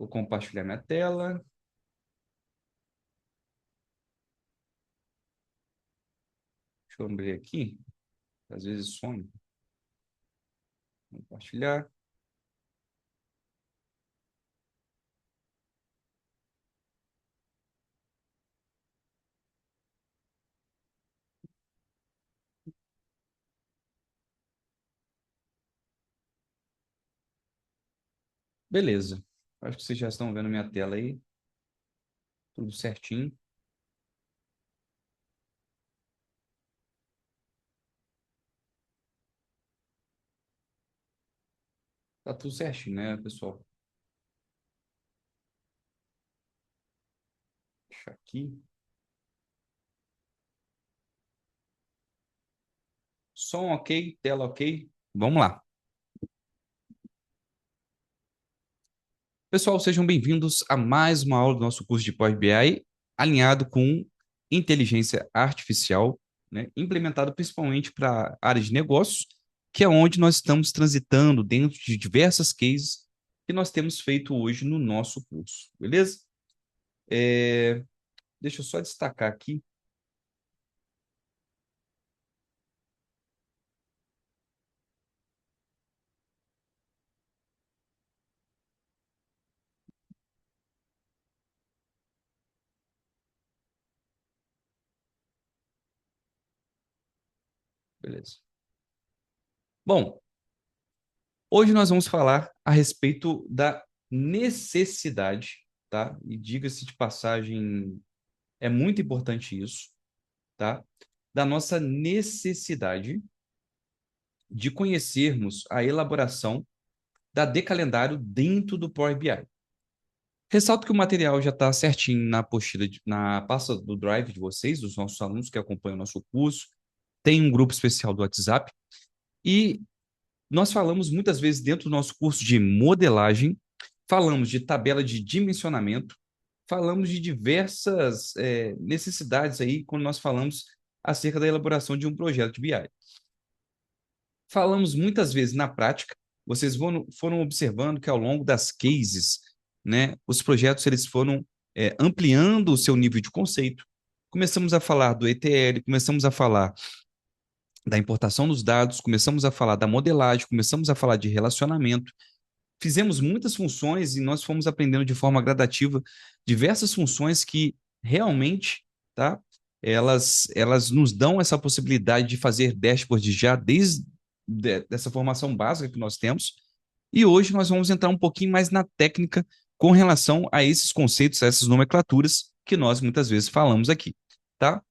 Vou compartilhar minha tela. Deixa eu abrir aqui. Às vezes some. Compartilhar. Beleza. Acho que vocês já estão vendo minha tela aí. Tudo certinho. Tá tudo certinho, né, pessoal? Deixa aqui. Som ok, tela ok. Vamos lá. Pessoal, sejam bem-vindos a mais uma aula do nosso curso de Power BI, alinhado com inteligência artificial, né, implementado principalmente para a área de negócios, que é onde nós estamos transitando dentro de diversas cases que nós temos feito hoje no nosso curso, beleza? Deixa eu só destacar aqui. Beleza. Bom, hoje nós vamos falar a respeito da necessidade, tá? E diga-se de passagem, é muito importante isso, tá? Da nossa necessidade de conhecermos a elaboração da decalendário dentro do Power BI. Ressalto que o material já está certinho na apostila, na pasta do Drive de vocês, dos nossos alunos que acompanham o nosso curso. Tem um grupo especial do WhatsApp. E nós falamos muitas vezes dentro do nosso curso de modelagem, falamos de tabela de dimensionamento, falamos de diversas necessidades aí quando nós falamos acerca da elaboração de um projeto de BI. Falamos muitas vezes na prática, vocês foram observando que ao longo das cases, né, os projetos eles foram ampliando o seu nível de conceito. Começamos a falar do ETL, começamos a falar da importação dos dados, começamos a falar da modelagem, começamos a falar de relacionamento. Fizemos muitas funções e nós fomos aprendendo de forma gradativa diversas funções que realmente, tá? Elas nos dão essa possibilidade de fazer dashboards já desde dessa formação básica que nós temos. E hoje nós vamos entrar um pouquinho mais na técnica com relação a esses conceitos, a essas nomenclaturas que nós muitas vezes falamos aqui, tá?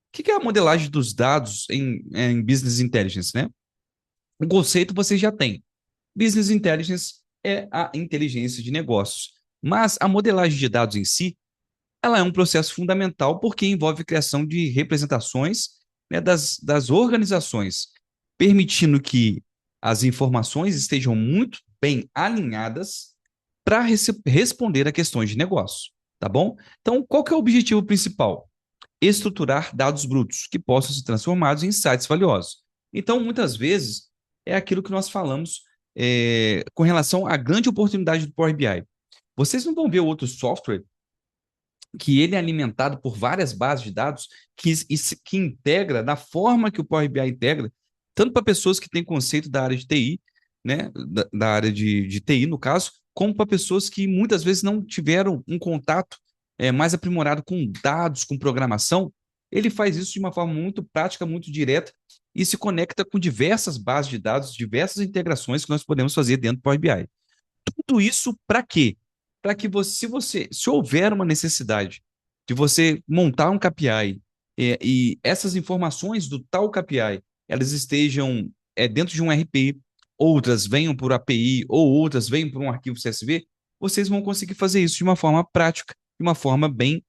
O que é a modelagem dos dados em Business Intelligence, né? O conceito você já tem. Business Intelligence é a inteligência de negócios. Mas a modelagem de dados em si, ela é um processo fundamental porque envolve a criação de representações, né, das organizações, permitindo que as informações estejam muito bem alinhadas para responder a questões de negócio, tá bom? Então, qual que é o objetivo principal? Estruturar dados brutos que possam ser transformados em insights valiosos. Então, muitas vezes, é aquilo que nós falamos com relação à grande oportunidade do Power BI. Vocês não vão ver outro software que ele é alimentado por várias bases de dados que integra da forma que o Power BI integra, tanto para pessoas que têm conceito da área de TI, né, da área de TI, no caso, como para pessoas que muitas vezes não tiveram um contato mais aprimorado com dados, com programação. Ele faz isso de uma forma muito prática, muito direta e se conecta com diversas bases de dados, diversas integrações que nós podemos fazer dentro do Power BI. Tudo isso para quê? Para que se houver uma necessidade de você montar um KPI e essas informações do tal KPI elas estejam dentro de um RP, outras venham por API ou outras venham por um arquivo CSV, vocês vão conseguir fazer isso de uma forma prática, de uma forma bem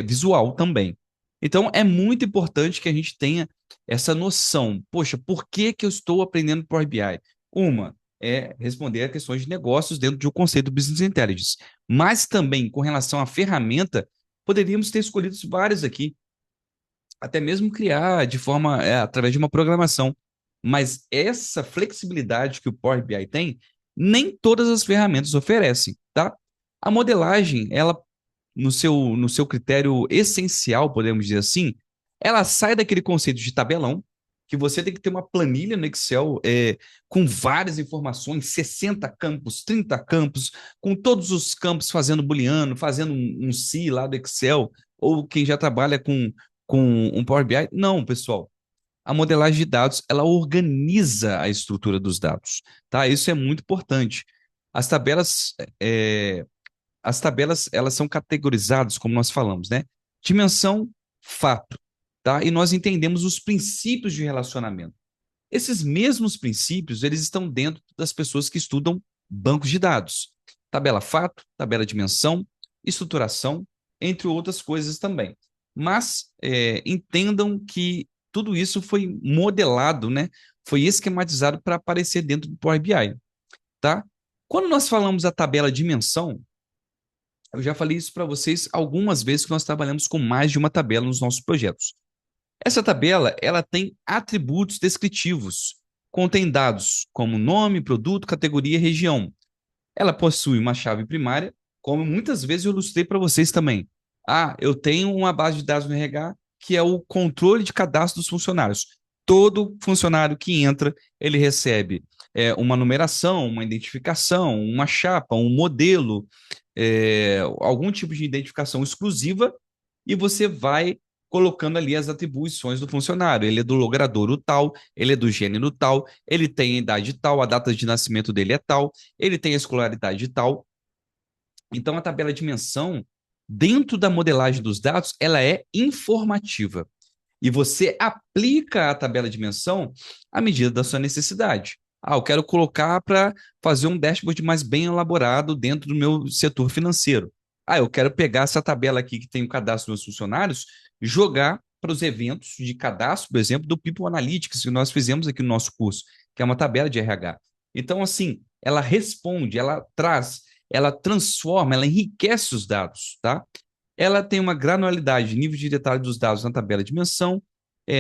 visual também. Então, é muito importante que a gente tenha essa noção. Poxa, por que que eu estou aprendendo Power BI? Uma, responder a questões de negócios dentro de um conceito do Business Intelligence. Mas também, com relação à ferramenta, poderíamos ter escolhido várias aqui, até mesmo criar de forma, através de uma programação. Mas essa flexibilidade que o Power BI tem, nem todas as ferramentas oferecem, tá? A modelagem, ela, no seu critério essencial, podemos dizer assim, ela sai daquele conceito de tabelão, que você tem que ter uma planilha no Excel com várias informações, 60 campos, 30 campos, com todos os campos fazendo booleano, fazendo um se lá do Excel, ou quem já trabalha com um Power BI. Não, pessoal. A modelagem de dados, ela organiza a estrutura dos dados, tá? Isso é muito importante. As tabelas, é, as tabelas, elas são categorizadas, como nós falamos, né? Dimensão, fato, tá? E nós entendemos os princípios de relacionamento. Esses mesmos princípios, eles estão dentro das pessoas que estudam bancos de dados. Tabela fato, tabela dimensão, estruturação, entre outras coisas também. Mas entendam que tudo isso foi modelado, né? Foi esquematizado para aparecer dentro do Power BI, tá? Quando nós falamos da tabela dimensão, eu já falei isso para vocês algumas vezes que nós trabalhamos com mais de uma tabela nos nossos projetos. Essa tabela, ela tem atributos descritivos, contém dados como nome, produto, categoria e região. Ela possui uma chave primária, como muitas vezes eu ilustrei para vocês também. Ah, eu tenho uma base de dados no RH que é o controle de cadastro dos funcionários. Todo funcionário que entra, ele recebe uma numeração, uma identificação, uma chapa, um modelo, algum tipo de identificação exclusiva, e você vai colocando ali as atribuições do funcionário. Ele é do logradouro tal, ele é do gênero tal, ele tem a idade tal, a data de nascimento dele é tal, ele tem a escolaridade tal. Então, a tabela de dimensão, dentro da modelagem dos dados, ela é informativa. E você aplica a tabela de dimensão à medida da sua necessidade. Ah, eu quero colocar para fazer um dashboard mais bem elaborado dentro do meu setor financeiro. Ah, eu quero pegar essa tabela aqui que tem o cadastro dos meus funcionários, jogar para os eventos de cadastro, por exemplo, do People Analytics, que nós fizemos aqui no nosso curso, que é uma tabela de RH. Então, assim, ela responde, ela traz, ela transforma, ela enriquece os dados, tá? Ela tem uma granularidade, nível de detalhe dos dados na tabela de dimensão,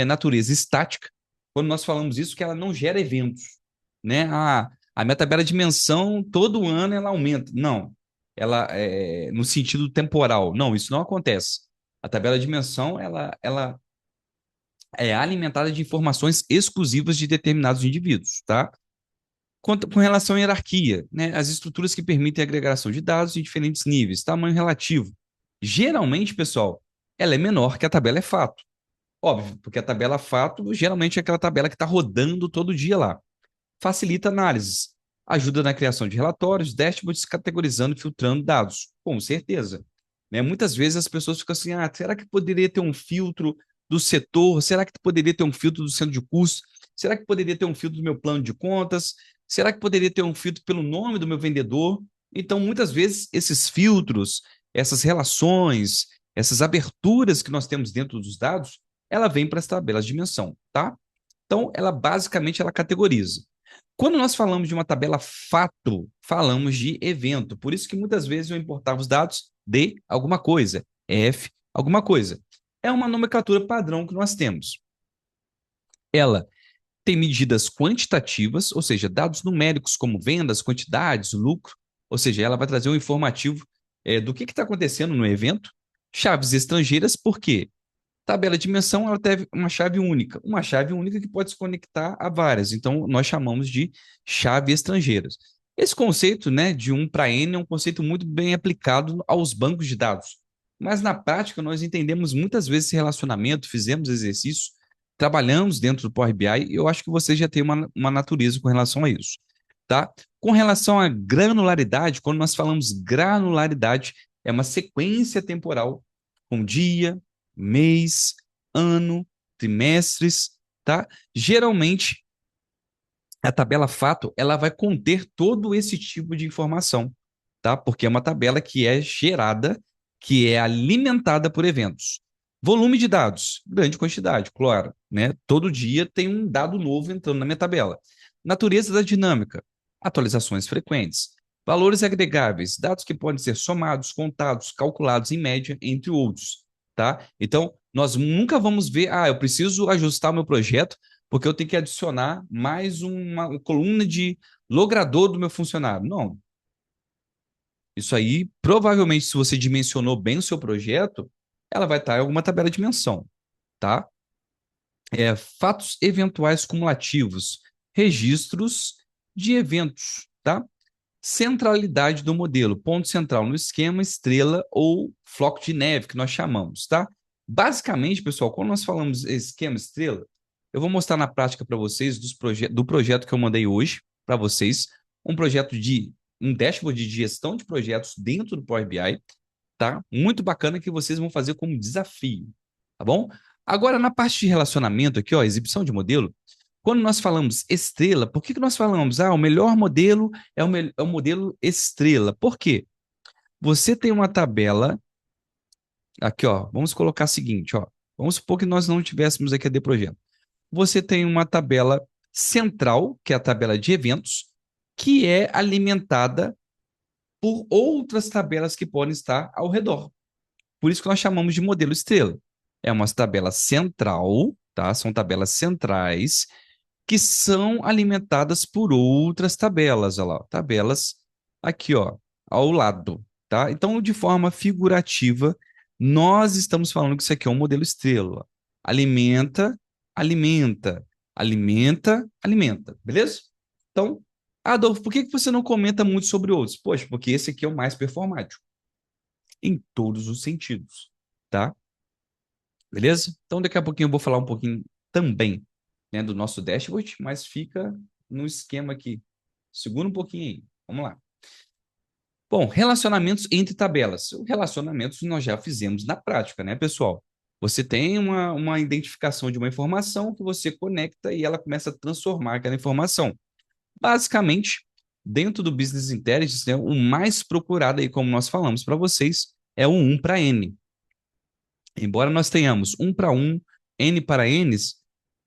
natureza estática. Quando nós falamos isso, que ela não gera eventos, né? A minha tabela de dimensão, todo ano ela aumenta. Não, ela no sentido temporal. Não, isso não acontece. A tabela de dimensão, ela é alimentada de informações exclusivas de determinados indivíduos, tá? Com relação à hierarquia, né, as estruturas que permitem a agregação de dados em diferentes níveis, tamanho relativo. Geralmente, pessoal, ela é menor que a tabela é fato. Óbvio, porque a tabela fato geralmente é aquela tabela que está rodando todo dia lá. Facilita análises, ajuda na criação de relatórios, dashboards, categorizando e filtrando dados. Com certeza. Né? Muitas vezes as pessoas ficam assim, será que poderia ter um filtro do setor? Será que poderia ter um filtro do centro de curso? Será que poderia ter um filtro do meu plano de contas? Será que poderia ter um filtro pelo nome do meu vendedor? Então, muitas vezes, esses filtros, essas relações, essas aberturas que nós temos dentro dos dados, ela vem para as tabelas de dimensão, tá? Então, ela basicamente ela categoriza. Quando nós falamos de uma tabela fato, falamos de evento. Por isso que muitas vezes eu importava os dados de alguma coisa, F, alguma coisa. É uma nomenclatura padrão que nós temos. Ela tem medidas quantitativas, ou seja, dados numéricos como vendas, quantidades, lucro, ou seja, ela vai trazer um informativo do que está acontecendo no evento. Chaves estrangeiras, por quê? Tabela de dimensão, ela tem uma chave única que pode se conectar a várias. Então, nós chamamos de chave estrangeiras. Esse conceito, né, de um para N é um conceito muito bem aplicado aos bancos de dados. Mas na prática, nós entendemos muitas vezes esse relacionamento, fizemos exercícios, trabalhamos dentro do Power BI e eu acho que você já tem uma natureza com relação a isso. Tá? Com relação à granularidade, quando nós falamos granularidade, é uma sequência temporal com dia, mês, ano, trimestres, tá? Geralmente, a tabela fato, ela vai conter todo esse tipo de informação, tá? Porque é uma tabela que é gerada, que é alimentada por eventos. Volume de dados, grande quantidade, claro, né? Todo dia tem um dado novo entrando na minha tabela. Natureza da dinâmica, atualizações frequentes. Valores agregáveis, dados que podem ser somados, contados, calculados em média, entre outros, tá? Então, nós nunca vamos ver, eu preciso ajustar o meu projeto porque eu tenho que adicionar mais uma coluna de logrador do meu funcionário. Não. Isso aí, provavelmente, se você dimensionou bem o seu projeto, ela vai estar em alguma tabela de dimensão, tá? Fatos eventuais cumulativos, registros de eventos, tá? Centralidade do modelo, ponto central no esquema, estrela ou floco de neve, que nós chamamos, tá? Basicamente, pessoal, quando nós falamos esquema estrela, eu vou mostrar na prática para vocês do projeto que eu mandei hoje para vocês, um projeto de um dashboard de gestão de projetos dentro do Power BI, tá? Muito bacana que vocês vão fazer como desafio, tá bom? Agora, na parte de relacionamento aqui, ó, exibição de modelo, quando nós falamos estrela, por que nós falamos, o melhor modelo é o modelo estrela? Por quê? Você tem uma tabela, aqui, ó, vamos colocar o seguinte, ó, vamos supor que nós não tivéssemos aqui a D projeto. Você tem uma tabela central, que é a tabela de eventos, que é alimentada por outras tabelas que podem estar ao redor. Por isso que nós chamamos de modelo estrela. É uma tabela central, tá? São tabelas centrais que são alimentadas por outras tabelas, olha lá, tabelas aqui, ó, ao lado, tá? Então, de forma figurativa, nós estamos falando que isso aqui é um modelo estrela. Alimenta, alimenta, alimenta, alimenta, beleza? Então, Adolfo, por que você não comenta muito sobre outros? Poxa, porque esse aqui é o mais performático, em todos os sentidos, tá? Beleza? Então, daqui a pouquinho eu vou falar um pouquinho também, né, do nosso dashboard, mas fica no esquema aqui. Segura um pouquinho aí. Vamos lá. Bom, relacionamentos entre tabelas. Relacionamentos nós já fizemos na prática, né, pessoal? Você tem uma identificação de uma informação que você conecta e ela começa a transformar aquela informação. Basicamente, dentro do Business Intelligence, né, o mais procurado aí, como nós falamos para vocês, é o 1 para N. Embora nós tenhamos 1 para 1, N para Ns,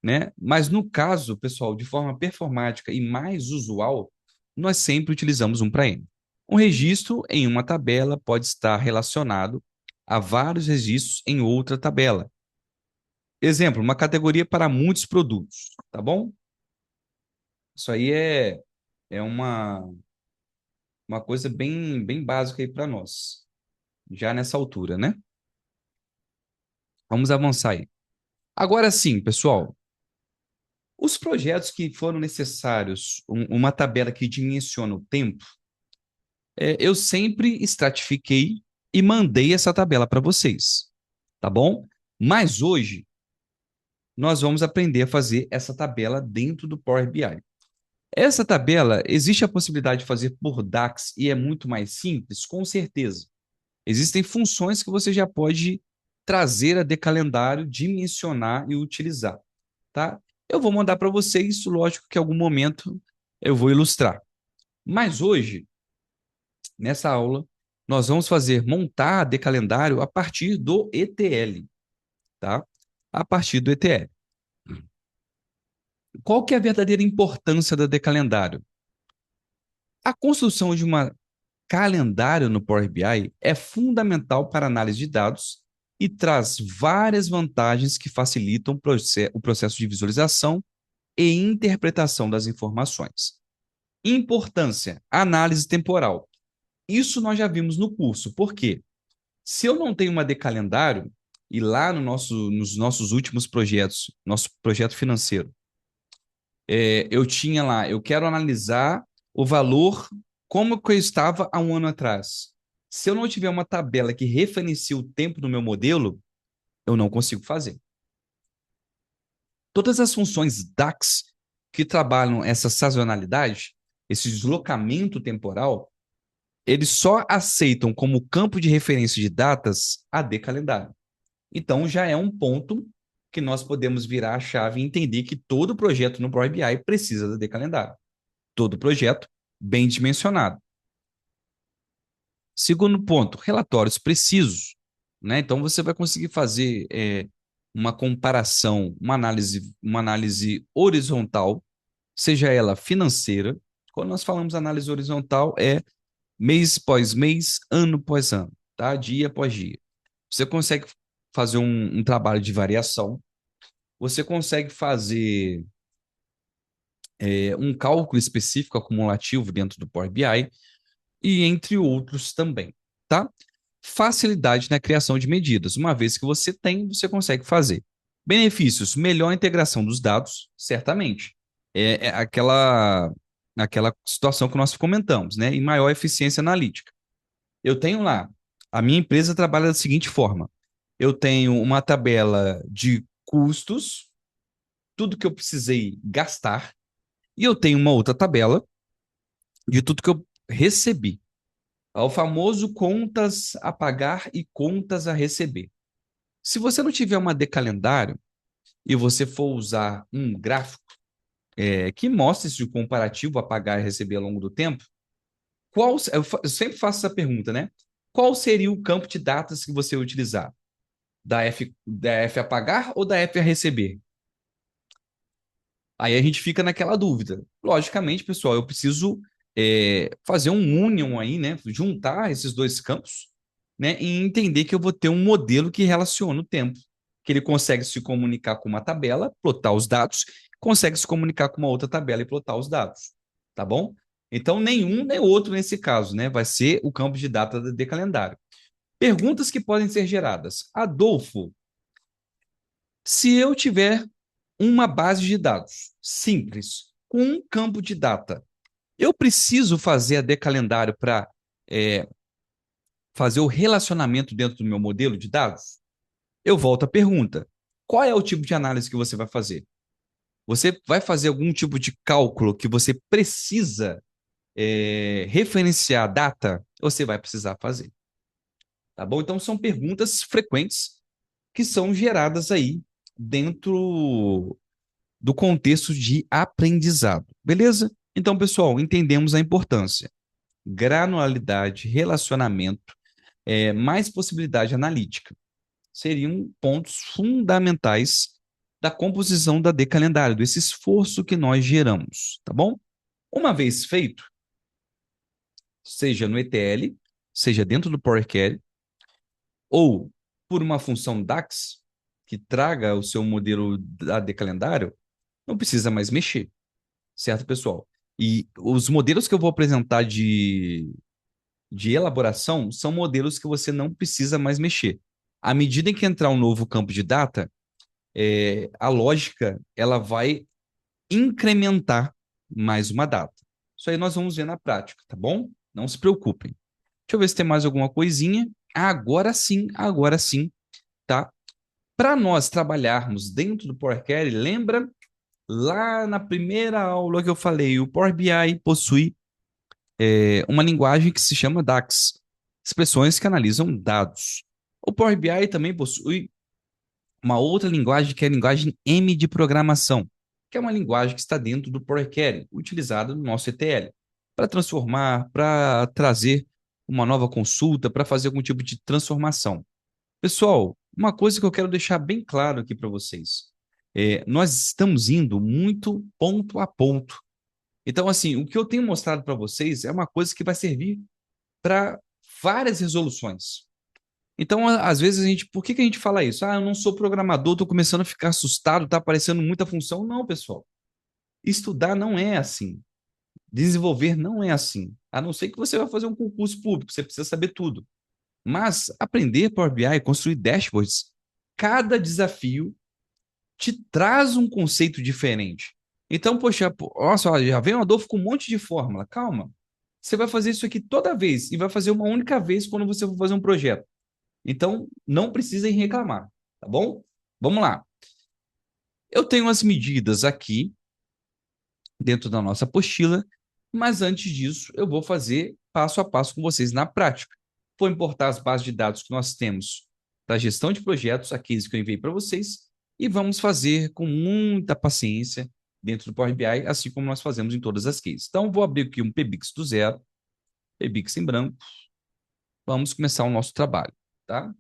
né? Mas no caso, pessoal, de forma performática e mais usual, nós sempre utilizamos 1 para N. Um registro em uma tabela pode estar relacionado a vários registros em outra tabela. Exemplo, uma categoria para muitos produtos, tá bom? Isso aí é uma coisa bem básica aí para nós, já nessa altura, né? Vamos avançar aí. Agora sim, pessoal, os projetos que foram necessários, uma tabela que dimensiona o tempo, eu sempre estratifiquei e mandei essa tabela para vocês, tá bom? Mas hoje nós vamos aprender a fazer essa tabela dentro do Power BI. Essa tabela, existe a possibilidade de fazer por DAX e é muito mais simples? Com certeza. Existem funções que você já pode trazer a de calendário, dimensionar e utilizar, tá? Eu vou mandar para vocês, lógico que em algum momento eu vou ilustrar. Mas hoje, nessa aula, nós vamos fazer montar de calendário a partir do ETL, tá? A partir do ETL. Qual que é a verdadeira importância da de calendário? A construção de uma calendário no Power BI é fundamental para análise de dados e traz várias vantagens que facilitam o processo de visualização e interpretação das informações. Importância, análise temporal. Isso nós já vimos no curso. Por quê? Se eu não tenho uma de calendário, e lá nos nossos últimos projetos, nosso projeto financeiro, eu tinha lá, eu quero analisar o valor como que eu estava há um ano atrás. Se eu não tiver uma tabela que referencia o tempo do meu modelo, eu não consigo fazer. Todas as funções DAX que trabalham essa sazonalidade, esse deslocamento temporal, eles só aceitam como campo de referência de datas a de calendário. Então, já é um ponto que nós podemos virar a chave e entender que todo projeto no Power BI precisa de calendário. Todo projeto bem dimensionado. Segundo ponto, relatórios precisos. Né? Então, você vai conseguir fazer uma comparação, uma análise horizontal, seja ela financeira. Quando nós falamos análise horizontal, é mês após mês, ano após ano, tá? Dia após dia. Você consegue fazer um trabalho de variação, você consegue fazer um cálculo específico acumulativo dentro do Power BI, e entre outros também, tá? Facilidade na criação de medidas. Uma vez que você tem, você consegue fazer. Benefícios: melhor integração dos dados, certamente. É aquela situação que nós comentamos, né? E maior eficiência analítica. Eu tenho lá, a minha empresa trabalha da seguinte forma: eu tenho uma tabela de custos, tudo que eu precisei gastar, e eu tenho uma outra tabela de tudo que eu recebi. É o famoso contas a pagar e contas a receber. Se você não tiver uma de calendário e você for usar um gráfico que mostre esse comparativo a pagar e receber ao longo do tempo, eu sempre faço essa pergunta, né? Qual seria o campo de datas que você utilizar? Da F a pagar ou da F a receber? Aí a gente fica naquela dúvida. Logicamente, pessoal, eu preciso fazer um union aí, né? Juntar esses dois campos, né? E entender que eu vou ter um modelo que relaciona o tempo, que ele consegue se comunicar com uma tabela, plotar os dados, consegue se comunicar com uma outra tabela e plotar os dados, tá bom? Então, nenhum nem outro nesse caso, né? Vai ser o campo de data de calendário. Perguntas que podem ser geradas. Adolfo, se eu tiver uma base de dados simples, com um campo de data, eu preciso fazer a decalendário para fazer o relacionamento dentro do meu modelo de dados? Eu volto à pergunta: qual é o tipo de análise que você vai fazer? Você vai fazer algum tipo de cálculo que você precisa referenciar a data? Ou você vai precisar fazer? Tá bom? Então, são perguntas frequentes que são geradas aí dentro do contexto de aprendizado. Beleza? Então, pessoal, entendemos a importância. Granularidade, relacionamento, mais possibilidade analítica. Seriam pontos fundamentais da composição da decalendário, desse esforço que nós geramos, tá bom? Uma vez feito, seja no ETL, seja dentro do Power Query, ou por uma função DAX, que traga o seu modelo da decalendário, não precisa mais mexer, certo, pessoal? E os modelos que eu vou apresentar de elaboração são modelos que você não precisa mais mexer. À medida em que entrar um novo campo de data, a lógica ela vai incrementar mais uma data. Isso aí nós vamos ver na prática, tá bom? Não se preocupem. Deixa eu ver se tem mais alguma coisinha. Agora sim, tá? Para nós trabalharmos dentro do Power Query, lembra lá na primeira aula que eu falei, o Power BI possui uma linguagem que se chama DAX, expressões que analisam dados. O Power BI também possui uma outra linguagem que é a linguagem M de programação, que é uma linguagem que está dentro do Power Query, utilizada no nosso ETL, para transformar, para trazer uma nova consulta, para fazer algum tipo de transformação. Pessoal, uma coisa que eu quero deixar bem claro aqui para vocês. Nós estamos indo muito ponto a ponto. Então, assim, o que eu tenho mostrado para vocês é uma coisa que vai servir para várias resoluções. Então, às vezes, por que a gente fala isso? Ah, eu não sou programador, estou começando a ficar assustado, está aparecendo muita função. Não, pessoal. Estudar não é assim. Desenvolver não é assim. A não ser que você vai fazer um concurso público, você precisa saber tudo. Mas aprender Power BI, construir dashboards, cada desafio te traz um conceito diferente. Então, poxa, nossa, olha, já vem o Adolfo com um monte de fórmula. Calma. Você vai fazer isso aqui toda vez e vai fazer uma única vez quando você for fazer um projeto. Então, não precisem reclamar, tá bom? Vamos lá. Eu tenho as medidas aqui dentro da nossa apostila, mas antes disso, eu vou fazer passo a passo com vocês na prática. Vou importar as bases de dados que nós temos da gestão de projetos, aqueles que eu enviei para vocês, e vamos fazer com muita paciência dentro do Power BI, assim como nós fazemos em todas as cases. Então, vou abrir aqui um PBIX do zero, PBIX em branco. Vamos começar o nosso trabalho, tá?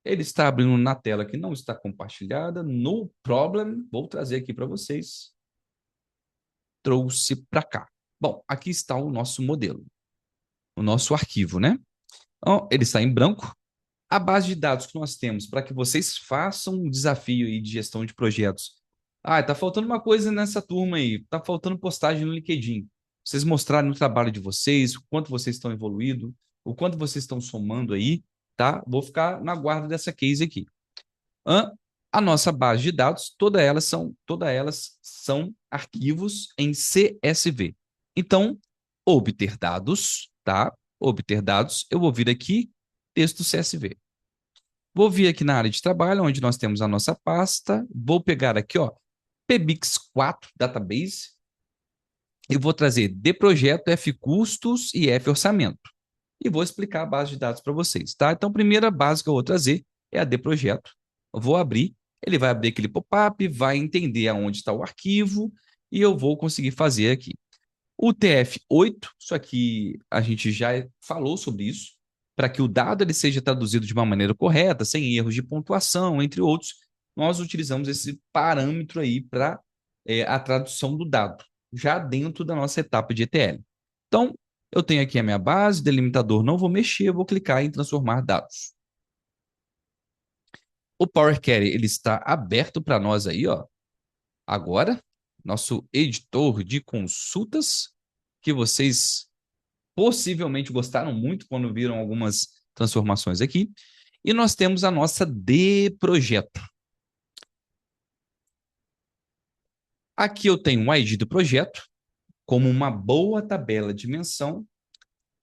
Ele está abrindo na tela que não está compartilhada. No problem, vou trazer aqui para vocês. Trouxe para cá. Bom, aqui está o nosso modelo, o nosso arquivo, né? Então, ele está em branco. A base de dados que nós temos para que vocês façam um desafio aí de gestão de projetos. Ah, tá faltando uma coisa nessa turma aí. Tá faltando postagem no LinkedIn. vocês mostrarem o trabalho de vocês, o quanto vocês estão evoluindo, o quanto vocês estão somando aí, tá? Vou ficar na guarda dessa case aqui. A nossa base de dados, todas elas são arquivos em CSV. Então, obter dados, tá? Obter dados, eu vou vir aqui, texto CSV. Vou vir aqui na área de trabalho, onde nós temos a nossa pasta. Vou pegar aqui, ó, PBIX4 Database, e vou trazer D projeto, F custos e F orçamento. E vou explicar a base de dados para vocês, tá? Então, a primeira base que eu vou trazer é a D projeto. Eu vou abrir, ele vai abrir aquele pop-up, vai entender aonde está o arquivo e eu vou conseguir fazer aqui. O TF8, isso aqui a gente já falou sobre isso, para que o dado ele seja traduzido de uma maneira correta, sem erros de pontuação, entre outros, nós utilizamos esse parâmetro aí para a tradução do dado, já dentro da nossa etapa de ETL. Então, eu tenho aqui a minha base, delimitador, não vou mexer, eu vou clicar em transformar dados. O Power Query ele está aberto para nós aí, ó. Agora, nosso editor de consultas, que vocês possivelmente gostaram muito quando viram algumas transformações aqui. E nós temos a nossa D projeto. Aqui eu tenho o ID do projeto, como uma boa tabela de menção.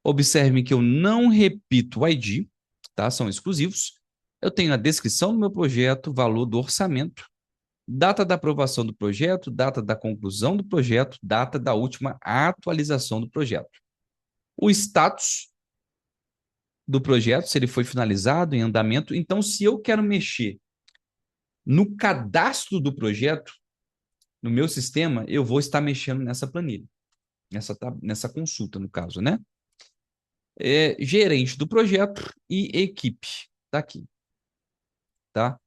Observem que eu não repito o ID, tá? São exclusivos. Eu tenho a descrição do meu projeto, valor do orçamento, data da aprovação do projeto, data da conclusão do projeto, data da última atualização do projeto. O status do projeto, se ele foi finalizado, em andamento. Então, se eu quero mexer no cadastro do projeto, no meu sistema, eu vou estar mexendo nessa planilha, nessa consulta, no caso, né? Gerente do projeto e equipe. Tá aqui. Tá?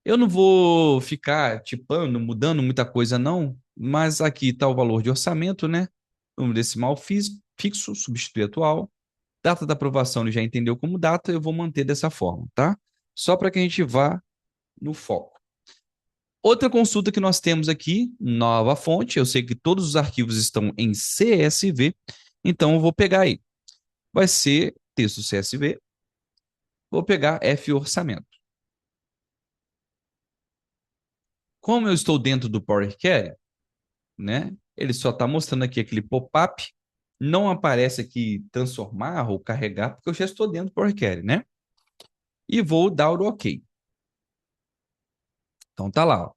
Eu não vou ficar tipando, mudando muita coisa, não, mas aqui está o valor de orçamento, né? Número decimal fixo, substituir atual. Data da aprovação ele já entendeu como data, eu vou manter dessa forma, tá? Só para que a gente vá no foco. Outra consulta que nós temos aqui, nova fonte, eu sei que todos os arquivos estão em CSV, então eu vou pegar aí. Vai ser texto CSV, vou pegar F orçamento. Como eu estou dentro do Power Query, né? Ele só está mostrando aqui aquele pop-up, não aparece aqui transformar ou carregar, porque eu já estou dentro do Power Query, né? E vou dar o OK. Então tá lá, ó.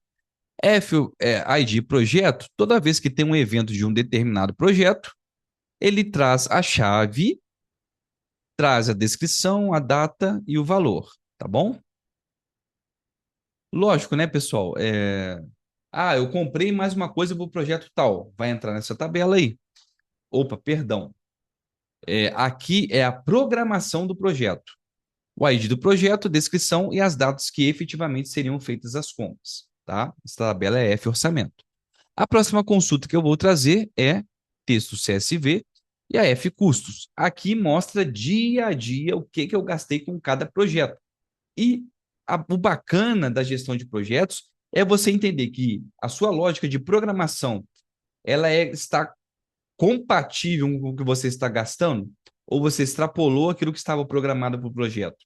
ID projeto, toda vez que tem um evento de um determinado projeto, ele traz a chave, traz a descrição, a data e o valor, tá bom? Lógico, né, pessoal? Eu comprei mais uma coisa para o projeto tal. Vai entrar nessa tabela aí. Opa, perdão. Aqui é a programação do projeto. O ID do projeto, descrição e as datas que efetivamente seriam feitas as compras, tá? Essa tabela é F orçamento. A próxima consulta que eu vou trazer é texto CSV e a F custos. Aqui mostra dia a dia o que eu gastei com cada projeto. E o bacana da gestão de projetos é você entender que a sua lógica de programação ela está compatível com o que você está gastando, ou você extrapolou aquilo que estava programado para o projeto,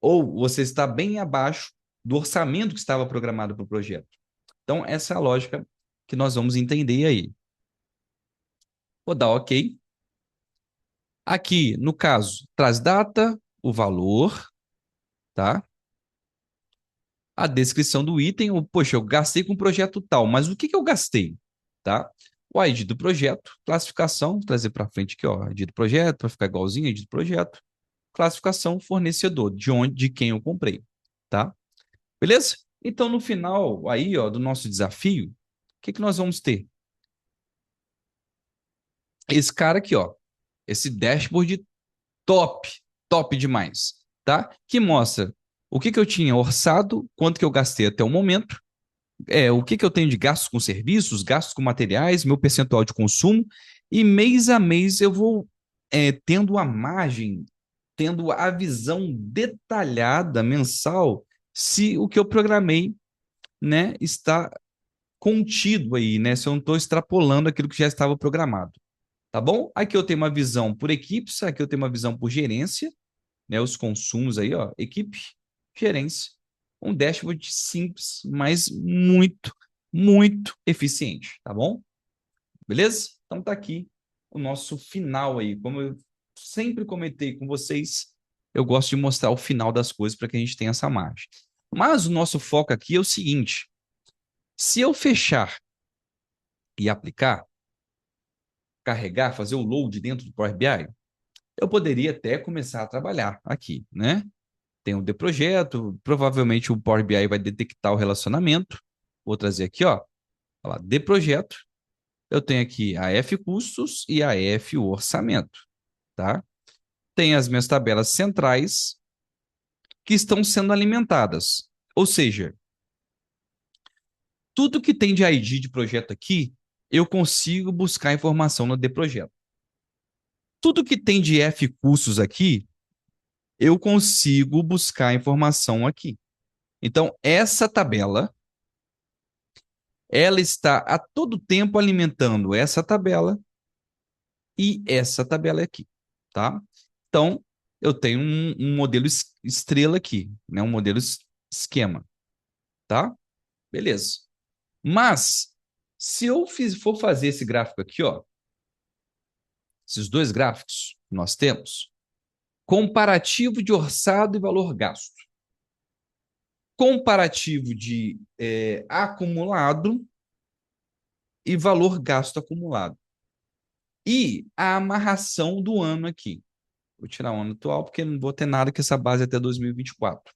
ou você está bem abaixo do orçamento que estava programado para o projeto. Então, essa é a lógica que nós vamos entender aí. Vou dar OK. Aqui, no caso, traz data, o valor, tá? A descrição do item, poxa, eu gastei com o projeto tal, mas o que eu gastei, tá? O ID do projeto, classificação, trazer para frente aqui, ó, ID do projeto, para ficar igualzinho, ID do projeto, classificação, fornecedor, de quem eu comprei, tá? Beleza? Então, no final aí, ó, do nosso desafio, o que nós vamos ter? Esse cara aqui, ó, esse dashboard top, top demais, tá? Que mostra o que eu tinha orçado, quanto que eu gastei até o momento, o que eu tenho de gastos com serviços, gastos com materiais, meu percentual de consumo, e mês a mês eu vou tendo a margem, tendo a visão detalhada mensal, se o que eu programei, né, está contido aí, né, se eu não estou extrapolando aquilo que já estava programado. tá bom? Aqui eu tenho uma visão por equipes, aqui eu tenho uma visão por gerência, né? Os consumos aí, ó, equipe, gerência. Um dashboard simples, mas muito, muito eficiente, tá bom? Beleza? Então tá aqui o nosso final aí. Como eu sempre comentei com vocês, eu gosto de mostrar o final das coisas para que a gente tenha essa margem. Mas o nosso foco aqui é o seguinte: se eu fechar e aplicar, carregar, fazer o load dentro do Power BI, eu poderia até começar a trabalhar aqui, né? Tem o de projeto, provavelmente o Power BI vai detectar o relacionamento. Vou trazer aqui, ó, lá, de projeto. Eu tenho aqui a F custos e a F orçamento, tá? Tem as minhas tabelas centrais que estão sendo alimentadas. Ou seja, tudo que tem de ID de projeto aqui, eu consigo buscar informação no de projeto. Tudo que tem de F custos aqui, eu consigo buscar informação aqui. Então, essa tabela, ela está a todo tempo alimentando essa tabela e essa tabela aqui, tá? Então, eu tenho um modelo estrela aqui, né? Um modelo esquema, tá? Beleza. Mas, se eu for fazer esse gráfico aqui, ó, esses dois gráficos que nós temos, comparativo de orçado e valor gasto, comparativo de acumulado e valor gasto acumulado. E a amarração do ano aqui. Vou tirar o ano atual, porque não vou ter nada que essa base até 2024.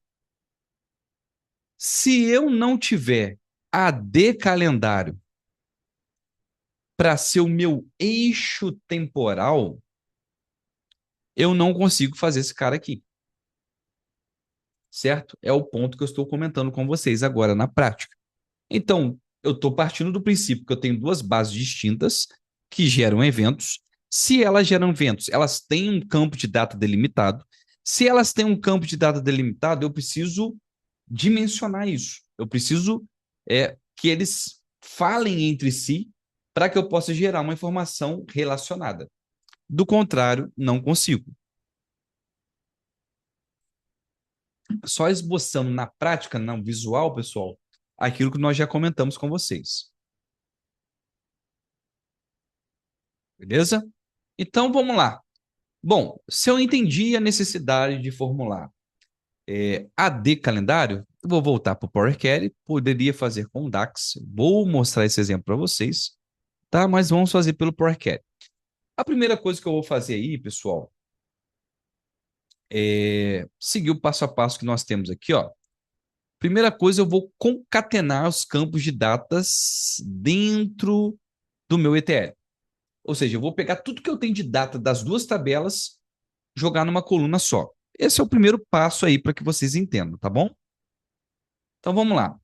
Se eu não tiver AD calendário para ser o meu eixo temporal, eu não consigo fazer esse cara aqui. Certo? É o ponto que eu estou comentando com vocês agora na prática. Então, eu estou partindo do princípio que eu tenho duas bases distintas que geram eventos. Se elas geram eventos, elas têm um campo de data delimitado. Se elas têm um campo de data delimitado, eu preciso dimensionar isso. Eu preciso que eles falem entre si para que eu possa gerar uma informação relacionada. Do contrário, não consigo. Só esboçando na prática, não visual, pessoal, aquilo que nós já comentamos com vocês. Beleza? Então, vamos lá. Bom, se eu entendi a necessidade de formular AD calendário, eu vou voltar para o Power Query, poderia fazer com o DAX, vou mostrar esse exemplo para vocês, tá? Mas vamos fazer pelo Power Query. A primeira coisa que eu vou fazer aí, pessoal, é seguir o passo a passo que nós temos aqui, ó. Primeira coisa, eu vou concatenar os campos de datas dentro do meu ETL. Ou seja, eu vou pegar tudo que eu tenho de data das duas tabelas, jogar numa coluna só. Esse é o primeiro passo aí para que vocês entendam, tá bom? Então vamos lá.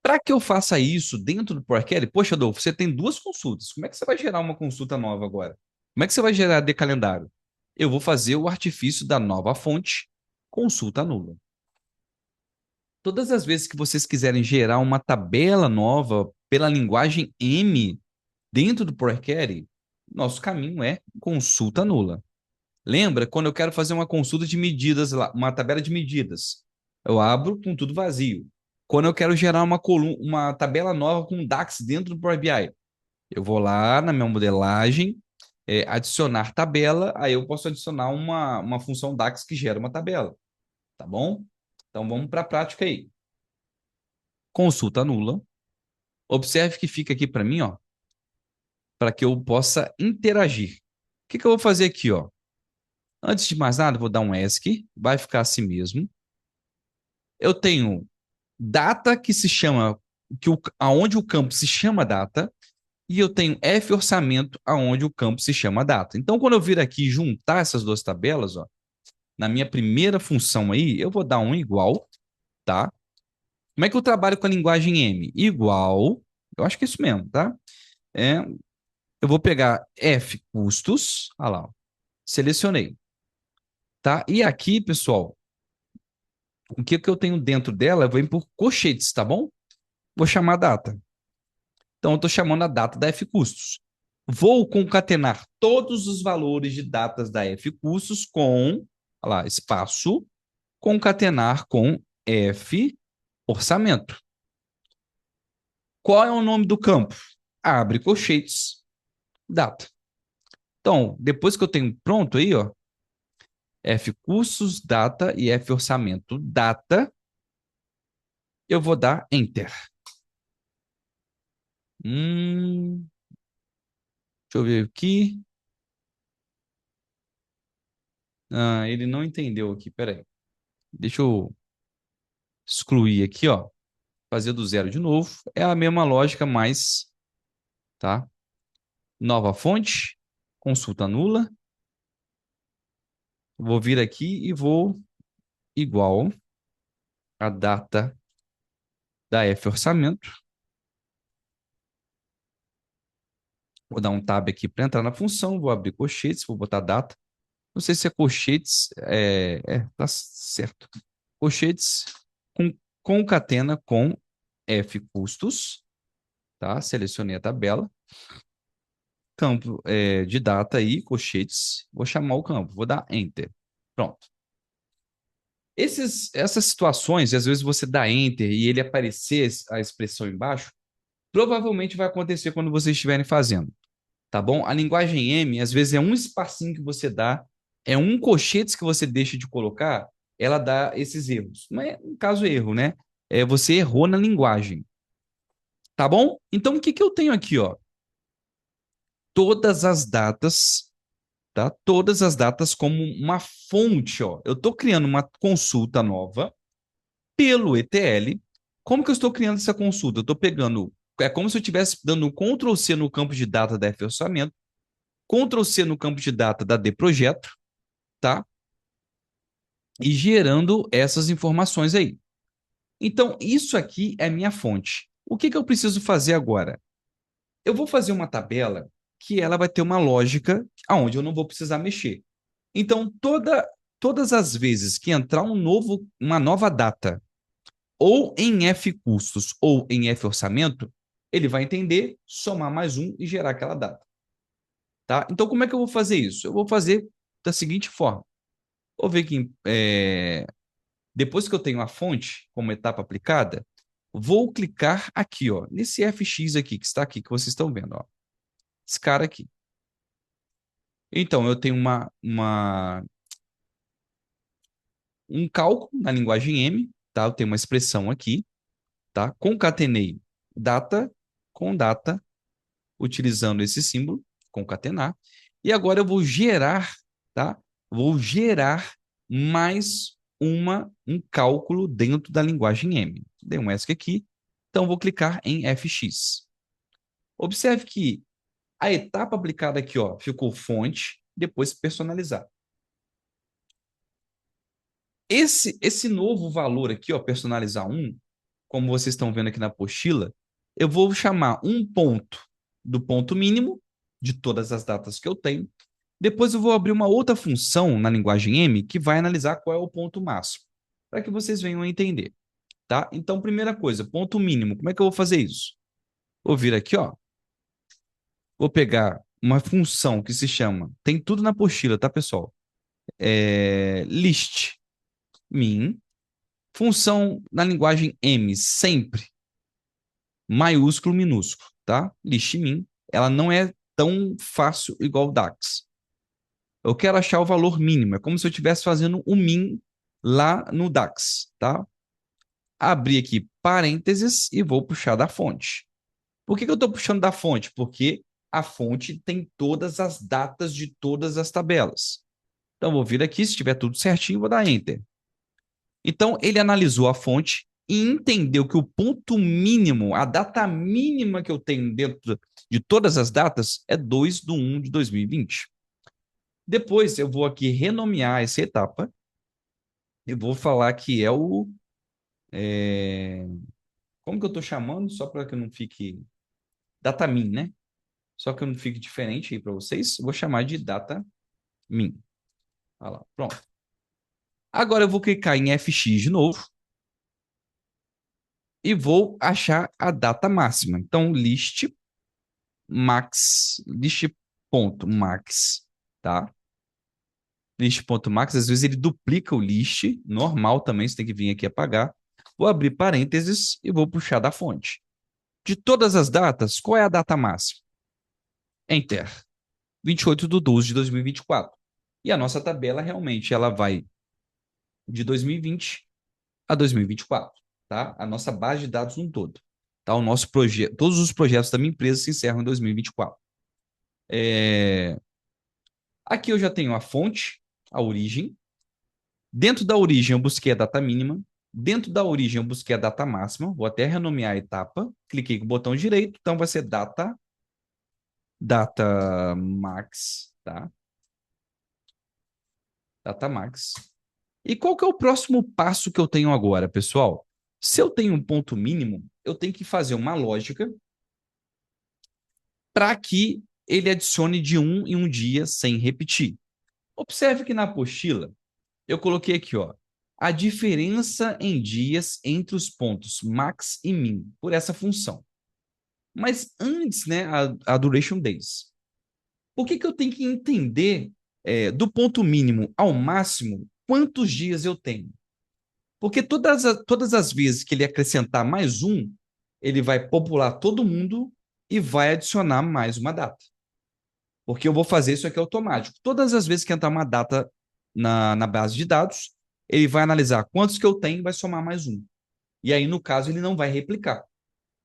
Para que eu faça isso dentro do Power Query, poxa, Adolfo, você tem duas consultas. Como é que você vai gerar uma consulta nova agora? Como é que você vai gerar de calendário? Eu vou fazer o artifício da nova fonte, consulta nula. Todas as vezes que vocês quiserem gerar uma tabela nova pela linguagem M dentro do Power Query, nosso caminho é consulta nula. Lembra quando eu quero fazer uma consulta de medidas lá, uma tabela de medidas? Eu abro com tudo vazio. Quando eu quero gerar uma coluna, uma tabela nova com DAX dentro do Power BI, eu vou lá na minha modelagem, adicionar tabela, aí eu posso adicionar uma função DAX que gera uma tabela, tá bom? Então vamos para a prática aí. Consulta nula. Observe que fica aqui para mim, ó, para que eu possa interagir. O que eu vou fazer aqui, ó? Antes de mais nada, eu vou dar um ESC, vai ficar assim mesmo. Eu tenho data que se chama, aonde o campo se chama data, e eu tenho F orçamento, aonde o campo se chama data. Então, quando eu vir aqui juntar essas duas tabelas, ó, na minha primeira função aí, eu vou dar um igual, tá? Como é que eu trabalho com a linguagem M? Igual, eu acho que é isso mesmo, tá? Eu vou pegar F custos, olha lá, ó, selecionei, tá? E aqui, pessoal, o que eu tenho dentro dela, eu vou por colchetes, tá bom? Vou chamar data. Então, eu estou chamando a data da F custos. Vou concatenar todos os valores de datas da F custos com, olha lá, espaço, concatenar com F orçamento. Qual é o nome do campo? Abre colchetes, data. Então, depois que eu tenho pronto aí, ó, F custos, data e F orçamento, data, eu vou dar Enter. Deixa eu ver aqui. Ah, ele não entendeu aqui, peraí. Deixa eu excluir aqui, ó. Fazer do zero de novo. É a mesma lógica, mas, tá? Nova fonte, consulta nula. Vou vir aqui e vou igual a data da F orçamento. Vou dar um tab aqui para entrar na função. Vou abrir colchetes, vou botar data. Não sei se é colchetes. Tá certo. Colchetes com, concatena com F custos. Tá? Selecionei a tabela. Campo de data aí, colchetes. Vou chamar o campo. Vou dar Enter. Pronto. Essas situações, às vezes você dá Enter e ele aparecer a expressão embaixo, provavelmente vai acontecer quando vocês estiverem fazendo, tá bom? A linguagem M, às vezes é um espacinho que você dá, é um colchetes que você deixa de colocar, ela dá esses erros. Não é um caso erro, né? Você errou na linguagem, tá bom? Então, o que que eu tenho aqui, ó? Todas as datas, tá? Todas as datas como uma fonte, ó. Eu estou criando uma consulta nova pelo ETL. Como que eu estou criando essa consulta? Eu estou pegando, é como se eu estivesse dando um Ctrl C no campo de data da F orçamento, Ctrl C no campo de data da D projeto, tá? E gerando essas informações aí. Então, isso aqui é minha fonte. O que que eu preciso fazer agora? Eu vou fazer uma tabela que ela vai ter uma lógica aonde eu não vou precisar mexer. Então, todas as vezes que entrar uma nova data ou em F custos ou em F orçamento, ele vai entender, somar mais um e gerar aquela data. Tá? Então, como é que eu vou fazer isso? Eu vou fazer da seguinte forma. Vou ver que depois que eu tenho a fonte como etapa aplicada, vou clicar aqui, ó, nesse FX aqui, que está aqui, que vocês estão vendo. Ó, esse cara aqui. Então, eu tenho um cálculo na linguagem M, tá? Eu tenho uma expressão aqui, tá? Concatenei data com data utilizando esse símbolo, concatenar. E agora eu vou gerar, tá? Vou gerar mais um cálculo dentro da linguagem M. Dei um ESC aqui, então vou clicar em FX. Observe que a etapa aplicada aqui, ó, ficou fonte, depois personalizar. Esse novo valor aqui, ó, personalizar um, como vocês estão vendo aqui na apostila, eu vou chamar um ponto do ponto mínimo de todas as datas que eu tenho. Depois eu vou abrir uma outra função na linguagem M que vai analisar qual é o ponto máximo, para que vocês venham a entender, tá? Então, primeira coisa, ponto mínimo. Como é que eu vou fazer isso? Vou vir aqui, ó. Vou pegar uma função que se chama, tem tudo na apostila, tá, pessoal? List min, função na linguagem M, sempre maiúsculo, minúsculo, tá? List min, ela não é tão fácil igual o DAX. Eu quero achar o valor mínimo, é como se eu estivesse fazendo o min lá no DAX, tá? Abrir aqui parênteses e vou puxar da fonte. Por que eu estou puxando da fonte? Porque a fonte tem todas as datas de todas as tabelas. Então, vou vir aqui, se estiver tudo certinho, vou dar Enter. Então, ele analisou a fonte e entendeu que o ponto mínimo, a data mínima que eu tenho dentro de todas as datas é 2/1 de 2020. Depois, eu vou aqui renomear essa etapa e vou falar que é o... como que eu estou chamando? Só para que eu não fique... Datamin, né? Só que eu não fique diferente aí para vocês. Vou chamar de datamin. Olha lá, pronto. Agora eu vou clicar em FX de novo e vou achar a data máxima. Então, list max, list.max, tá? List.max, às vezes ele duplica o list, normal também, você tem que vir aqui apagar. Vou abrir parênteses e vou puxar da fonte. De todas as datas, qual é a data máxima? Enter. 28/12/2024. E a nossa tabela realmente ela vai de 2020 a 2024, tá? A nossa base de dados no todo. Tá? O nosso projeto, todos os projetos da minha empresa se encerram em 2024. Aqui eu já tenho a fonte, a origem. Dentro da origem eu busquei a data mínima. Dentro da origem eu busquei a data máxima. Vou até renomear a etapa. Cliquei com o botão direito, então vai ser data max, tá? Data max. E qual que é o próximo passo que eu tenho agora, pessoal? Se eu tenho um ponto mínimo, eu tenho que fazer uma lógica para que ele adicione de um em um dia sem repetir. Observe que na apostila eu coloquei aqui, ó, a diferença em dias entre os pontos max e min por essa função. Mas antes, né, a duration days. Por que eu tenho que entender do ponto mínimo ao máximo quantos dias eu tenho? Porque todas as vezes que ele acrescentar mais um, ele vai popular todo mundo e vai adicionar mais uma data. Porque eu vou fazer isso aqui automático. Todas as vezes que entrar uma data na base de dados, ele vai analisar quantos que eu tenho e vai somar mais um. E aí, no caso, ele não vai replicar.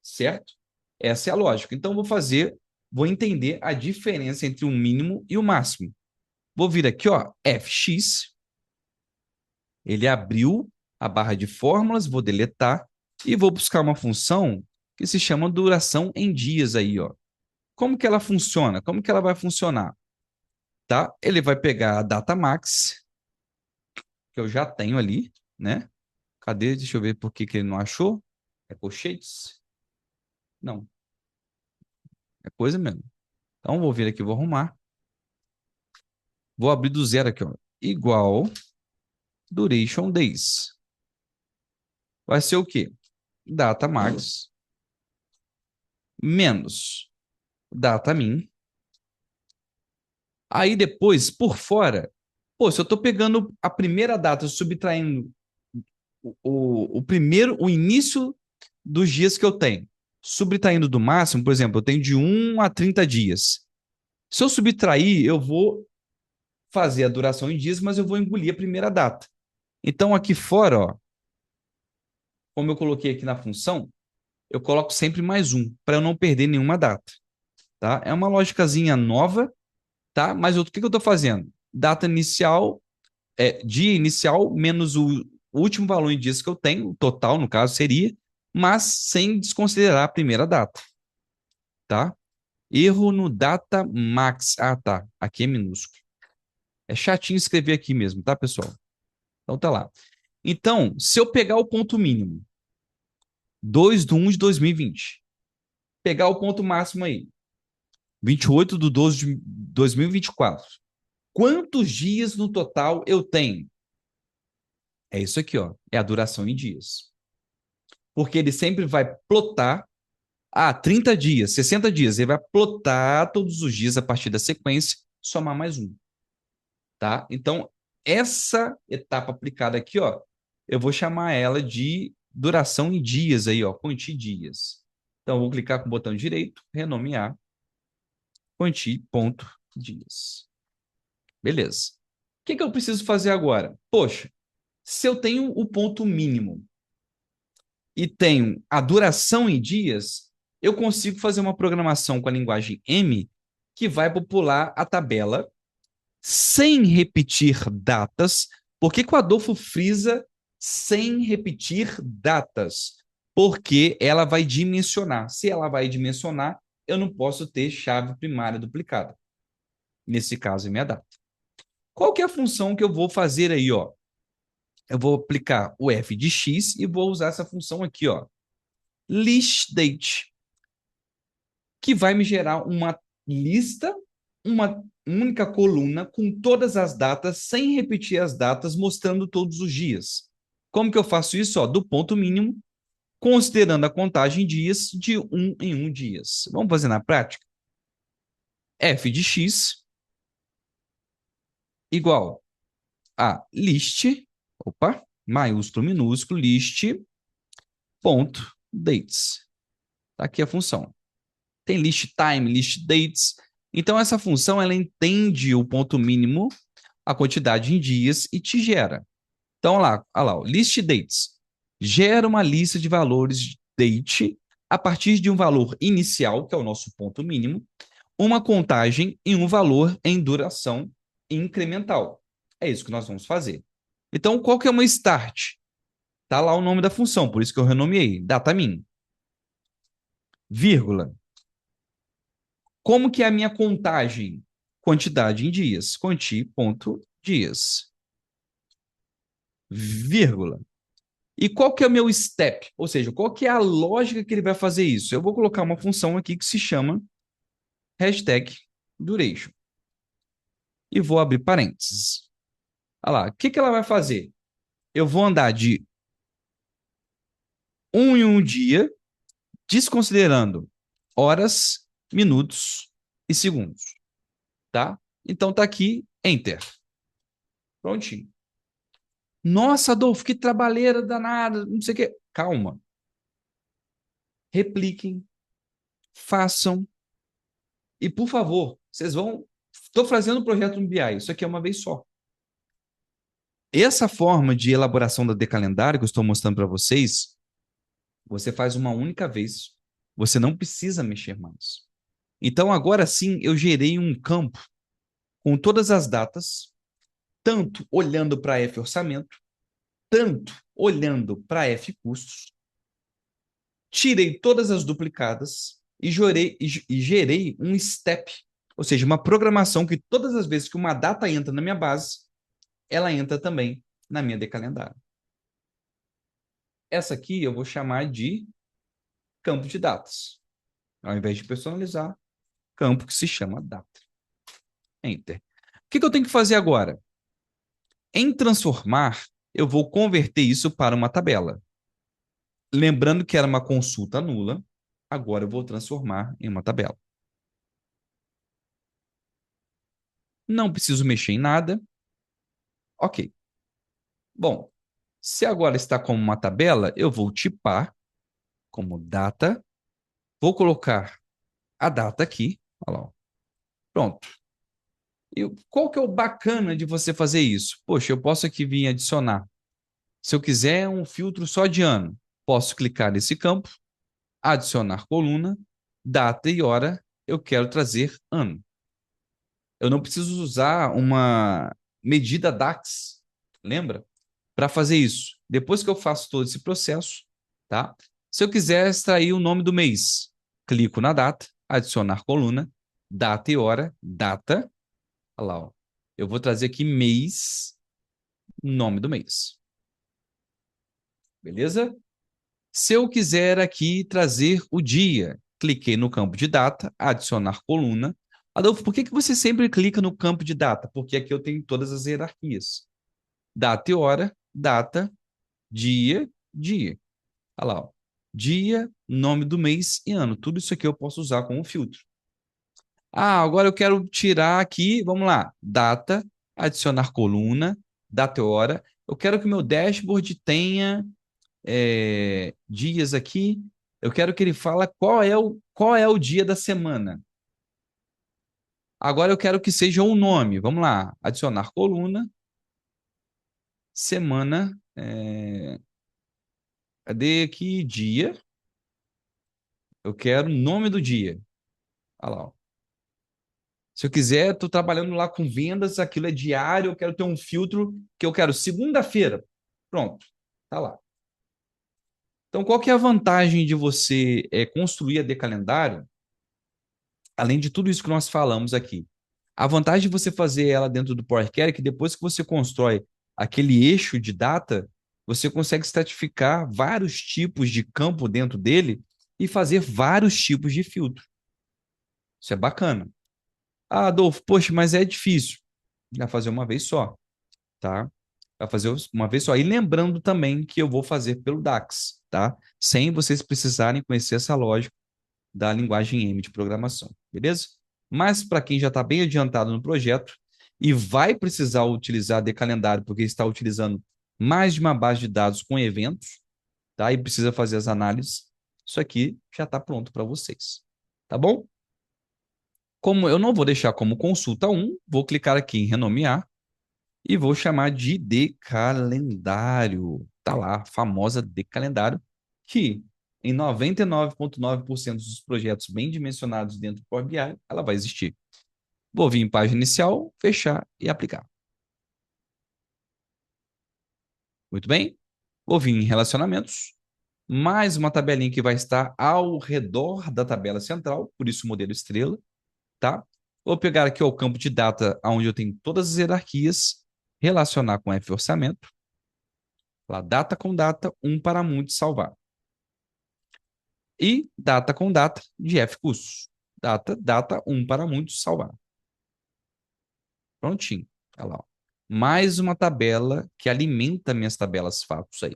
Certo? Essa é a lógica. Então, vou entender a diferença entre o mínimo e o máximo. Vou vir aqui, ó, fx. Ele abriu a barra de fórmulas, vou deletar e vou buscar uma função que se chama duração em dias aí, ó. Como que ela funciona? Como que ela vai funcionar? Tá? Ele vai pegar a data max, que eu já tenho ali, né? Cadê? Deixa eu ver por que ele não achou. É colchetes? Não, é coisa mesmo. Então, vou vir aqui, vou arrumar. Vou abrir do zero aqui, ó. Igual duration days. Vai ser o quê? Data max menos data min. Aí depois, por fora, pô, se eu estou pegando a primeira data, subtraindo o início dos dias que eu tenho, subtraindo do máximo, por exemplo, eu tenho de 1 a 30 dias. Se eu subtrair, eu vou fazer a duração em dias, mas eu vou engolir a primeira data. Então, aqui fora, ó, como eu coloquei aqui na função, eu coloco sempre mais um, para eu não perder nenhuma data. Tá? É uma lógicazinha nova, tá? Mas o que eu estou fazendo? Data inicial, dia inicial, menos o último valor em dias que eu tenho, o total, no caso, seria, mas sem desconsiderar a primeira data. Tá? Erro no data max. Ah, tá. Aqui é minúsculo. É chatinho escrever aqui mesmo, tá, pessoal? Então tá lá. Então, se eu pegar o ponto mínimo, 2/1/2020, pegar o ponto máximo aí, 28/12/2024. Quantos dias no total eu tenho? É isso aqui, ó. É a duração em dias. Porque ele sempre vai plotar 30 dias, 60 dias. Ele vai plotar todos os dias a partir da sequência, somar mais um. Tá? Então, essa etapa aplicada aqui, ó, eu vou chamar ela de duração em dias aí, ó, quanti dias. Então, eu vou clicar com o botão direito, renomear, quanti.dias. Beleza. O que eu preciso fazer agora? Poxa, se eu tenho o ponto mínimo e tenho a duração em dias, eu consigo fazer uma programação com a linguagem M que vai popular a tabela sem repetir datas. Por que o Adolfo frisa sem repetir datas? Porque ela vai dimensionar. Se ela vai dimensionar, eu não posso ter chave primária duplicada. Nesse caso, é minha data. Qual que é a função que eu vou fazer aí, ó? Eu vou aplicar o f de x e vou usar essa função aqui, ó, listDate, que vai me gerar uma lista, uma única coluna com todas as datas, sem repetir as datas, mostrando todos os dias. Como que eu faço isso? Ó, do ponto mínimo, considerando a contagem em dias de 1 em 1 dias. Vamos fazer na prática? f de x igual a list, opa, maiúsculo, minúsculo, list, ponto, dates. Tá aqui a função. Tem list time, list dates. Então, essa função, ela entende o ponto mínimo, a quantidade em dias e te gera. Então, olha lá, ó, list dates. Gera uma lista de valores date a partir de um valor inicial, que é o nosso ponto mínimo, uma contagem e um valor em duração incremental. É isso que nós vamos fazer. Então, qual que é o meu start? Tá lá o nome da função, por isso que eu renomeei, datamin. Vírgula. Como que é a minha contagem? Quantidade em dias. Quanti.dias. Vírgula. E qual que é o meu step? Ou seja, qual que é a lógica que ele vai fazer isso? Eu vou colocar uma função aqui que se chama hashtag duration. E vou abrir parênteses. Olha lá, o que que ela vai fazer? Eu vou andar de um em um dia, desconsiderando horas, minutos e segundos. Tá? Então tá aqui, enter. Prontinho. Nossa, Adolfo, que trabalheira danada, não sei o quê. Calma. Repliquem, façam. E, por favor, vocês vão. Estou fazendo o projeto no BI, isso aqui é uma vez só. Essa forma de elaboração da decalendário que eu estou mostrando para vocês, você faz uma única vez. Você não precisa mexer mais. Então, agora sim, eu gerei um campo com todas as datas, tanto olhando para F orçamento, tanto olhando para F custos, tirei todas as duplicadas e gerei um step, ou seja, uma programação que todas as vezes que uma data entra na minha base, ela entra também na minha decalendário. Essa aqui eu vou chamar de campo de datas. Ao invés de personalizar, campo que se chama data. Enter. O que eu tenho que fazer agora? Em transformar, eu vou converter isso para uma tabela. Lembrando que era uma consulta nula, agora eu vou transformar em uma tabela. Não preciso mexer em nada. Ok. Bom, se agora está como uma tabela, eu vou tipar como data. Vou colocar a data aqui. Olha lá. Pronto. E qual que é o bacana de você fazer isso? Poxa, eu posso aqui vir adicionar. Se eu quiser um filtro só de ano, posso clicar nesse campo, adicionar coluna, data e hora. Eu quero trazer ano. Eu não preciso usar uma medida DAX, lembra? Para fazer isso. Depois que eu faço todo esse processo, tá? Se eu quiser extrair o nome do mês, clico na data, adicionar coluna, data e hora, data. Olha lá, ó. Eu vou trazer aqui mês, nome do mês. Beleza? Se eu quiser aqui trazer o dia, cliquei no campo de data, adicionar coluna. Adolfo, por que você sempre clica no campo de data? Porque aqui eu tenho todas as hierarquias. Data e hora, data, dia, dia. Olha lá, ó. Dia, nome do mês e ano. Tudo isso aqui eu posso usar como filtro. Ah, agora eu quero tirar aqui, vamos lá, data, adicionar coluna, data e hora. Eu quero que o meu dashboard tenha dias aqui. Eu quero que ele fale qual é o dia da semana. Agora eu quero que seja um nome. Vamos lá, adicionar coluna, semana, cadê aqui dia? Eu quero nome do dia. Olha lá, ó. Se eu quiser, estou trabalhando lá com vendas, aquilo é diário, eu quero ter um filtro que eu quero segunda-feira. Pronto, tá lá. Então, qual que é a vantagem de você construir a decalendário, além de tudo isso que nós falamos aqui? A vantagem de você fazer ela dentro do Power Query é que depois que você constrói aquele eixo de data, você consegue estratificar vários tipos de campo dentro dele e fazer vários tipos de filtro. Isso é bacana. Ah, Adolfo, poxa, mas é difícil. Vai fazer uma vez só, tá? Vai fazer uma vez só. E lembrando também que eu vou fazer pelo DAX, tá? Sem vocês precisarem conhecer essa lógica da linguagem M de programação, beleza? Mas para quem já está bem adiantado no projeto e vai precisar utilizar de calendário, porque está utilizando mais de uma base de dados com eventos, tá? E precisa fazer as análises, isso aqui já está pronto para vocês. Tá bom? Como eu não vou deixar como consulta 1, vou clicar aqui em renomear e vou chamar de calendário. Tá lá, a famosa de calendário, que em 99,9% dos projetos bem dimensionados dentro do Power BI, ela vai existir. Vou vir em página inicial, fechar e aplicar. Muito bem. Vou vir em relacionamentos, mais uma tabelinha que vai estar ao redor da tabela central, por isso o modelo estrela, tá? Vou pegar aqui o campo de data, onde eu tenho todas as hierarquias, relacionar com F orçamento, lá data com data, um para muitos salvar. E data com data de F custos. Data, data, um para muitos salvar. Prontinho. Olha lá, ó. Mais uma tabela que alimenta minhas tabelas fatos aí.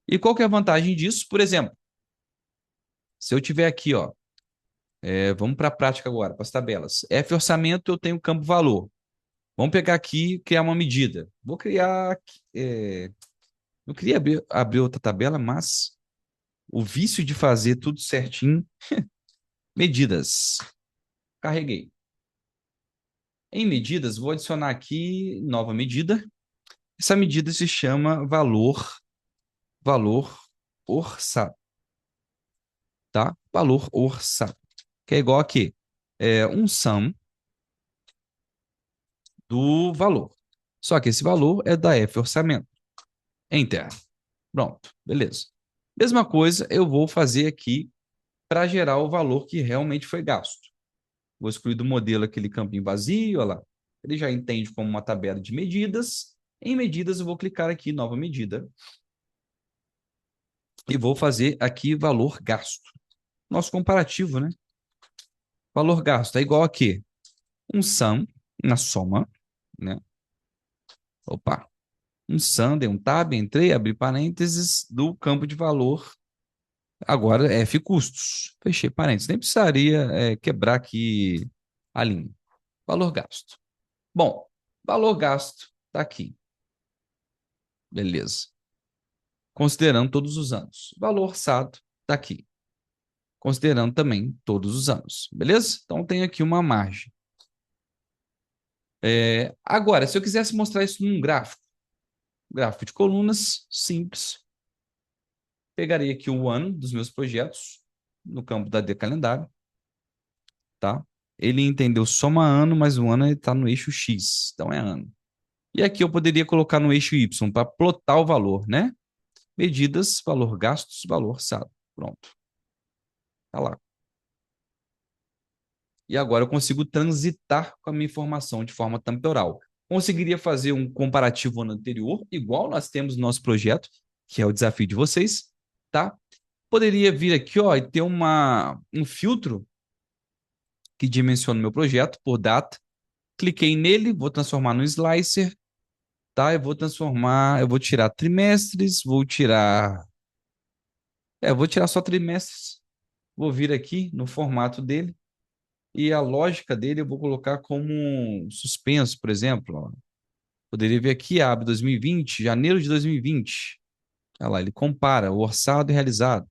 E qual que é a vantagem disso? Por exemplo, se eu tiver aqui, ó, vamos para a prática agora, para as tabelas. F orçamento, eu tenho campo valor. Vamos pegar aqui e criar uma medida. Vou criar. Eu queria abrir outra tabela, mas o vício de fazer tudo certinho. Medidas. Carreguei. Em medidas, vou adicionar aqui nova medida. Essa medida se chama valor orçado, tá? Valor orçado, que é igual a quê? Um sum do valor. Só que esse valor é da F orçamento. Enter. Pronto, beleza. Mesma coisa eu vou fazer aqui para gerar o valor que realmente foi gasto. Vou excluir do modelo aquele campinho vazio, olha lá. Ele já entende como uma tabela de medidas. Em medidas, eu vou clicar aqui, nova medida. E vou fazer aqui valor gasto. Nosso comparativo, né? Valor gasto é igual a quê? Um sum na soma, né? Opa. Um sum, dei um tab, entrei, abri parênteses do campo de valor. Agora, F custos. Fechei parênteses. Nem precisaria quebrar aqui a linha. Valor gasto. Bom, valor gasto está aqui. Beleza. Considerando todos os anos. Valor orçado está aqui. Considerando também todos os anos. Beleza? Então, tem aqui uma margem. Agora, se eu quisesse mostrar isso num gráfico de colunas, simples, pegaria aqui o ano dos meus projetos, no campo da de calendário, tá? Ele entendeu soma ano, mas o ano está no eixo X, então é ano. E aqui eu poderia colocar no eixo Y para plotar o valor, né? Medidas, valor gastos, valor orçado. Pronto. Tá lá. E agora eu consigo transitar com a minha informação de forma temporal. Conseguiria fazer um comparativo ano anterior, igual nós temos no nosso projeto, que é o desafio de vocês, tá? Poderia vir aqui, ó, e ter um filtro que dimensiona o meu projeto por data. Cliquei nele, vou transformar no slicer, tá? Eu vou tirar trimestres, vou tirar só trimestres. Vou vir aqui no formato dele e a lógica dele eu vou colocar como suspenso, por exemplo, ó. Poderia vir aqui, abre 2020, janeiro de 2020. Olha lá, ele compara o orçado e realizado,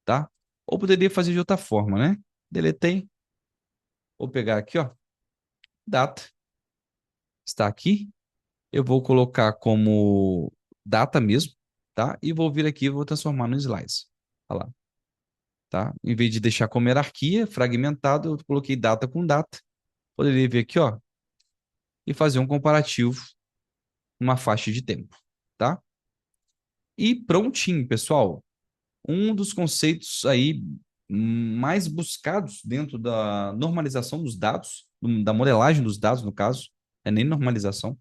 tá? Ou poderia fazer de outra forma, né? Deletei. Vou pegar aqui, ó, data. Está aqui. Eu vou colocar como data mesmo, tá? E vou vir aqui e vou transformar no slice. Olha lá, tá? Em vez de deixar como hierarquia, fragmentado, eu coloquei data com data. Poderia vir aqui, ó, e fazer um comparativo numa faixa de tempo, tá? E prontinho, pessoal. Um dos conceitos aí mais buscados dentro da normalização dos dados, da modelagem dos dados, no caso, é nem normalização,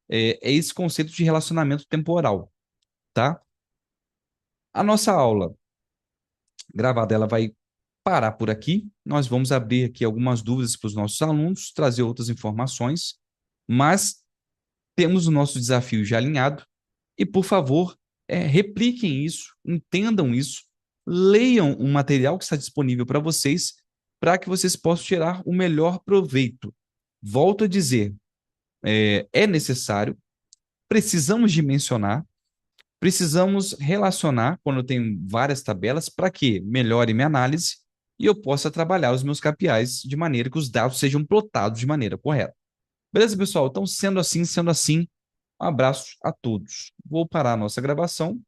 é esse conceito de relacionamento temporal, tá? A nossa aula gravada, ela vai parar por aqui. Nós vamos abrir aqui algumas dúvidas para os nossos alunos, trazer outras informações, mas temos o nosso desafio já alinhado e, por favor, repliquem isso, entendam isso, leiam o material que está disponível para vocês, para que vocês possam tirar o melhor proveito. Volto a dizer, é necessário, precisamos dimensionar, precisamos relacionar quando eu tenho várias tabelas para que melhore minha análise e eu possa trabalhar os meus KPIs de maneira que os dados sejam plotados de maneira correta. Beleza, pessoal? Então, sendo assim, um abraço a todos. Vou parar a nossa gravação